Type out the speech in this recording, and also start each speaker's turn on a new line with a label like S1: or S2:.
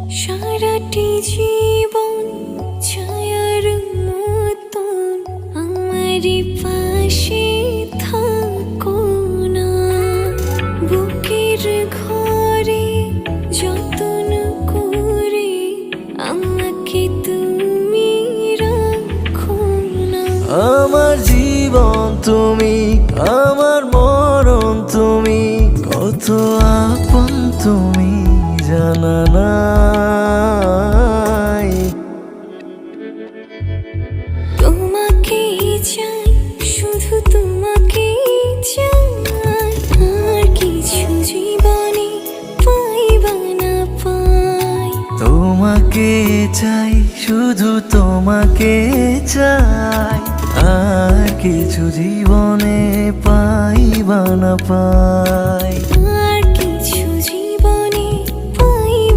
S1: সারাটি জীবন ছায়ার মতন আমারই পাশে থাকো না। বুকের ঘরে যতন করে আমাকে তুমি রাখো না।
S2: আমার জীবন তুমি, আমার মরণ তুমি, কত আপন তুমি জানা নাই।
S1: তোমাকে চাই, শুধু তোমাকে চাই, আর কিছু জীবনে পাইবা না পাই।
S2: তোমাকে চাই, শুধু তোমাকে চাই, আর কিছু জীবনে পাইবা না পাই।